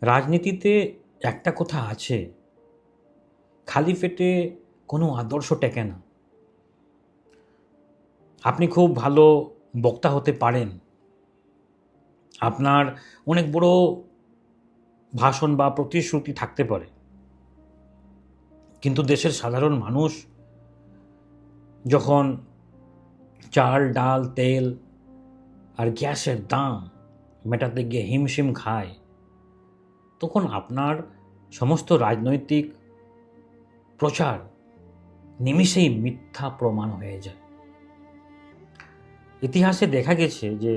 রাজনীতিতে একটা কথা আছে, খালি পেটে কোনো আদর্শ টেকে না। আপনি খুব ভালো বক্তা হতে পারেন, আপনার অনেক বড় ভাষণ বা প্রতিশ্রুতি থাকতে পারে, কিন্তু দেশের সাধারণ মানুষ যখন চাল ডাল তেল আর গ্যাসের দাম মেটাতে গিয়ে হিমশিম খায়, তখন আপনার সমস্ত রাজনৈতিক প্রচার নিমিষেই মিথ্যা প্রমাণ হয়ে যায়। ইতিহাসে দেখা গেছে যে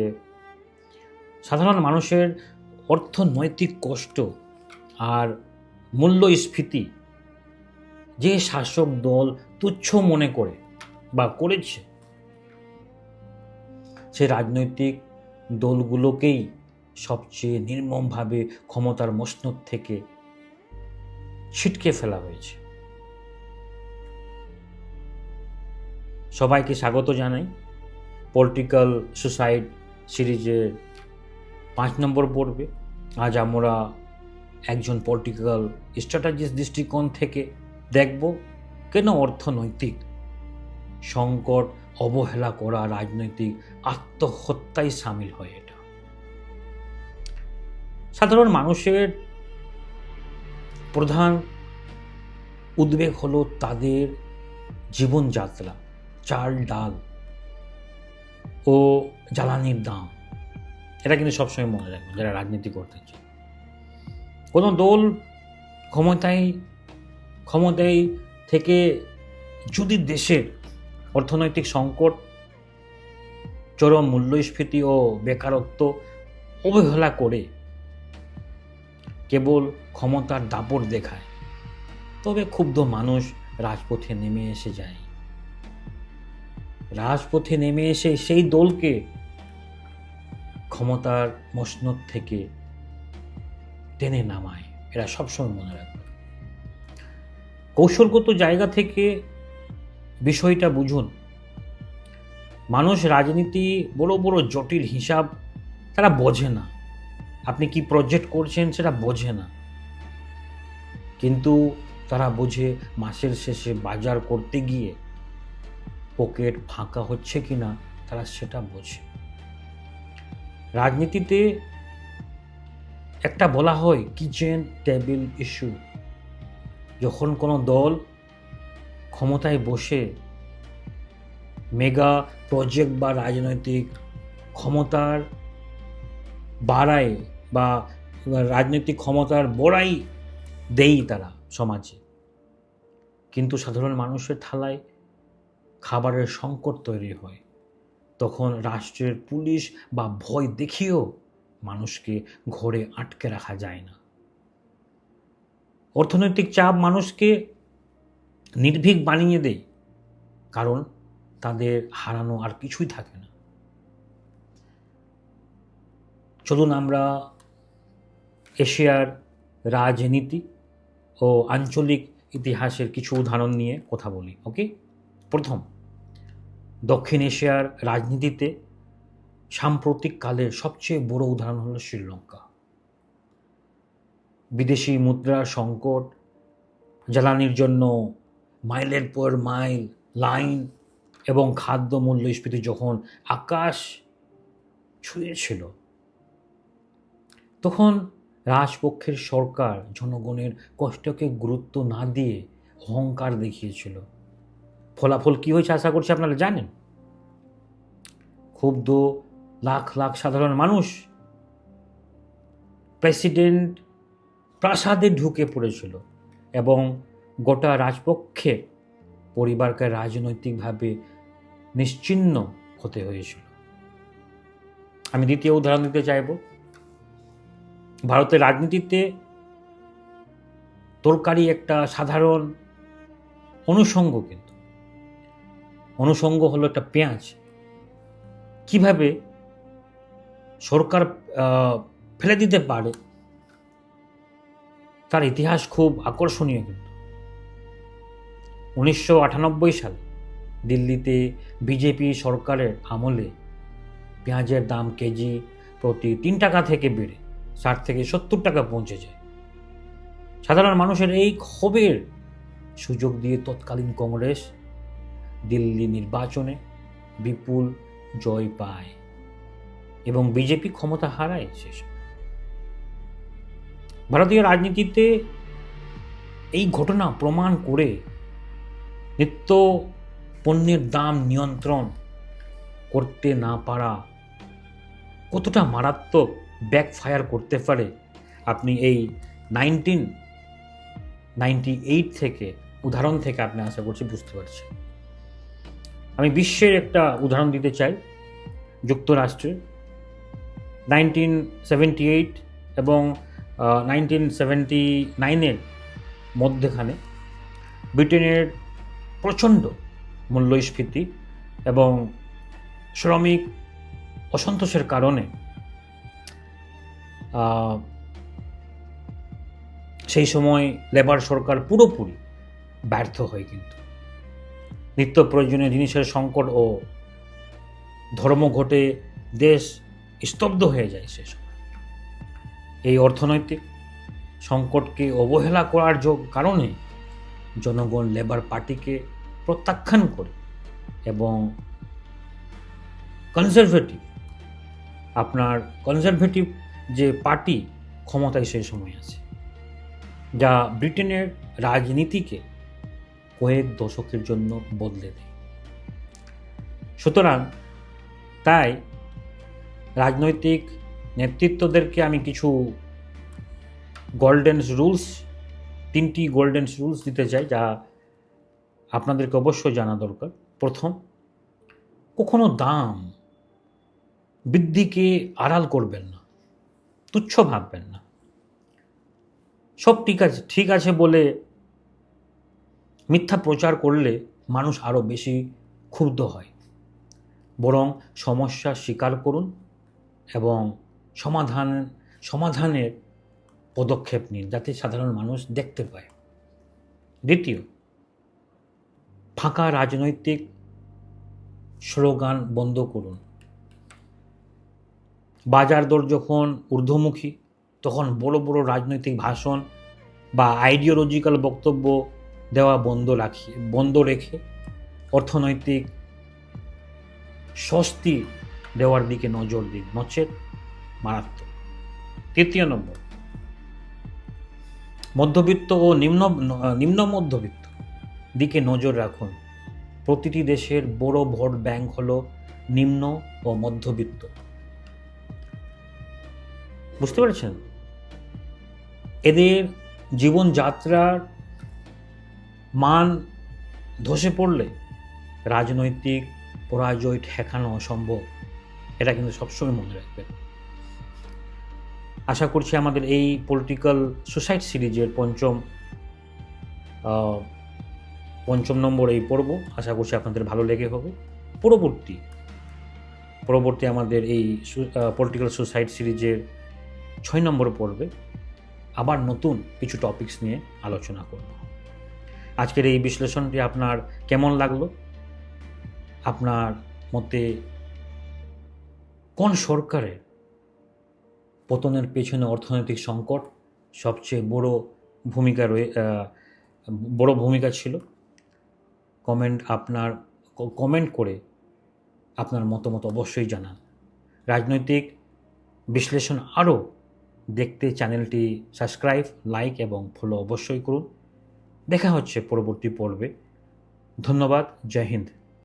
সাধারণ মানুষের অর্থনৈতিক কষ্ট আর মূল্যস্ফীতি যে শাসক দল তুচ্ছ মনে করে বা করেছে, সে রাজনৈতিক দলগুলোকেই সবচেয়ে নির্মমভাবে ক্ষমতার মসনদ থেকে ছিটকে ফেলা হয়েছে। সবাইকে স্বাগত জানাই পলিটিক্যাল সুসাইড সিরিজের 5 নম্বর পর্বে। আজ আমরা একজন পলিটিক্যাল স্ট্র্যাটেজিস্ট দৃষ্টিকোণ থেকে দেখব কেন অর্থনৈতিক সংকট অবহেলা করা রাজনৈতিক আত্মহত্যায় সামিল হয়। এটা সাধারণ মানুষের প্রধান উদ্বেগ হলো তাদের জীবনযাত্রা, চাল ডাল ও জ্বালানির দাম। এটা কিন্তু সবসময় মনে রাখবেন যারা রাজনীতি করতে চায়। কোনো দল ক্ষমতায় থেকে যদি দেশের অর্থনৈতিক সংকট, চরম মূল্যস্ফীতি ও বেকারত্ব অবহেলা করে কেবল ক্ষমতার দাপট দেখায়, তবে ক্ষুব্ধ মানুষ রাজপথে নেমে এসে যায়। রাজপথে নেমে এসে সেই দলকে ক্ষমতার মসনদ থেকে টেনে নামায়। এরা সবসময় মনে রাখবে। কৌশলগত জায়গা থেকে বিষয়টা বুঝুন। মানুষ রাজনীতি বড় বড় জটিল হিসাব তারা বোঝে না। আপনি কি প্রজেক্ট করছেন সেটা বোঝে না, কিন্তু তারা বোঝে মাসের শেষে বাজার করতে গিয়ে পকেট ফাঁকা হচ্ছে কিনা, তারা সেটা বোঝে। রাজনীতিতে একটা বলা হয় কিচেন টেবিল ইস্যু। যখন কোনো দল ক্ষমতায় বসে মেগা প্রজেক্ট বা রাজনৈতিক ক্ষমতার বাড়ায় বা রাজনৈতিক ক্ষমতার বড়াই দেই তারা সমাজে, কিন্তু সাধারণ মানুষের থালায় খাবারের সংকট তৈরি হয়, তখন রাষ্ট্রের পুলিশ বা ভয় দেখিয়েও মানুষকে ঘরে আটকে রাখা যায় না। অর্থনৈতিক চাপ মানুষকে নির্ভীক বানিয়ে দেয়, কারণ তাদের হারানো আর কিছুই থাকে না। চলুন আমরা এশিয়ার রাজনীতি ও আঞ্চলিক ইতিহাসের কিছু উদাহরণ নিয়ে কথা বলি। ওকে, প্রথম, দক্ষিণ এশিয়ার রাজনীতিতে সাম্প্রতিক কালের সবচেয়ে বড় উদাহরণ হলো শ্রীলঙ্কা। বিদেশি মুদ্রার সংকট, জ্বালানির জন্য মাইলের পর মাইল লাইন এবং খাদ্য মূল্যস্ফীতি যখন আকাশ ছুঁয়েছিল, তখন রাজপক্ষের সরকার জনগণের কষ্টকে গুরুত্ব না দিয়ে অহংকার দেখিয়েছিল। ফলাফল কি হয়েছে আশা করছি আপনারা জানেন। ক্ষুব্ধ লাখ লাখ সাধারণ মানুষ প্রেসিডেন্ট প্রাসাদে ঢুকে পড়েছিল এবং গোটা রাজপক্ষের পরিবারকে রাজনৈতিকভাবে নিশ্চিহ্ন হতে হয়েছিল। আমি দ্বিতীয় উদাহরণ দিতে চাইব। ভারতের রাজনীতিতে তরকারি একটা সাধারণ অনুষঙ্গ, কিন্তু অনুষঙ্গ হলো একটা পেঁয়াজ। কিভাবে সরকার ফেলে দিতে পারে তার ইতিহাস খুব আকর্ষণীয়। কিন্তু 1998 সালে দিল্লিতে বিজেপি সরকারের আমলে পেঁয়াজের দাম কেজি প্রতি 3 টাকা থেকে বেড়ে 60 থেকে 70 টাকা পৌঁছে যায়। সাধারণ মানুষের এই ক্ষোভের সুযোগ দিয়ে তৎকালীন কংগ্রেস দিল্লি নির্বাচনে বিপুল জয় পায় এবং বিজেপি ক্ষমতা হারায় শেষ। ভারতীয় রাজনীতিতে এই ঘটনা প্রমাণ করে নিত্য পণ্যের দাম নিয়ন্ত্রণ করতে না পারা কতটা মারাত্মক ব্যাকফায়ার করতে পারে আপনি এই 1998 থেকে উদাহরণ থেকে আপনি আশা করছি বুঝতে পারছেন। আমি বিশ্বের একটা উদাহরণ দিতে চাই। যুক্তরাষ্ট্রের 1978 এবং 1979-এর মধ্যেখানে ব্রিটেনের প্রচণ্ড মূল্যস্ফীতি এবং শ্রমিক অসন্তোষের কারণে সেই সময় লেবার সরকার পুরোপুরি ব্যর্থ হয়, কিন্তু নিত্য প্রয়োজনীয় জিনিসের সংকট ও ধর্মঘটে দেশ স্তব্ধ হয়ে যায় সে সময়। এই অর্থনৈতিক সংকটকে অবহেলা করার কারণে জনগণ লেবার পার্টিকে প্রত্যাখ্যান করে এবং কনজারভেটিভ যে পার্টি ক্ষমতায় সেই সময় আছে, যা ব্রিটেনের রাজনীতিকে কয়েক দশকের জন্য বদলে দেয়। সুতরাং তাই রাজনৈতিক নেতৃত্বদেরকে আমি কিছু তিনটি গোল্ডেন রুলস দিতে চাই, যা আপনাদেরকে অবশ্যই জানা দরকার। প্রথম, কখনো দাম বৃদ্ধিকে আড়াল করবেন না, তুচ্ছ ভাববেন না। সব ঠিক আছে বলে মিথ্যা প্রচার করলে মানুষ আরও বেশি ক্ষুব্ধ হয়। বরং সমস্যা স্বীকার করুন এবং সমাধানের পদক্ষেপ নিন, যাতে সাধারণ মানুষ দেখতে পায়। দ্বিতীয়, ফাঁকা রাজনৈতিক স্লোগান বন্ধ করুন। বাজার দর যখন ঊর্ধ্বমুখী, তখন বড় বড় রাজনৈতিক ভাষণ বা আইডিওলজিক্যাল বক্তব্য দেওয়া বন্ধ রেখে অর্থনৈতিক স্বস্তি দেওয়ার দিকে নজর দিন, নচেত মারাত্মক। তৃতীয় নম্বর, মধ্যবিত্ত ও নিম্ন মধ্যবিত্ত দিকে নজর রাখুন। প্রতিটি দেশের বড় ভোট ব্যাংক হলো নিম্ন ও মধ্যবিত্ত। বুঝতে পেরেছেন? এদের জীবনযাত্রার মান ধসে পড়লে রাজনৈতিক পরাজয় ঠেকানো অসম্ভব। এটা কিন্তু সবসময় মনে রাখবেন। আশা করছি আমাদের এই পলিটিক্যাল সুসাইড সিরিজের পঞ্চম নম্বর এই পর্ব আশা করছি আপনাদের ভালো লেগে হবে। পরবর্তী আমাদের এই পলিটিক্যাল সুসাইড সিরিজের 6 নম্বর পর্বে আবার নতুন কিছু টপিকস নিয়ে আলোচনা করব। আজকের এই বিশ্লেষণটি আপনার কেমন লাগলো? আপনার মতে কোন সরকারের পতনের পেছনে অর্থনৈতিক সংকট সবচেয়ে বড় ভূমিকা ছিল? কমেন্ট করে আপনার মতামত অবশ্যই জানান। রাজনৈতিক বিশ্লেষণ আরও দেখতে চ্যানেলটি সাবস্ক্রাইব, লাইক এবং ফলো অবশ্যই করুন। দেখা হচ্ছে পরবর্তী পর্বে। ধন্যবাদ। জয় হিন্দ।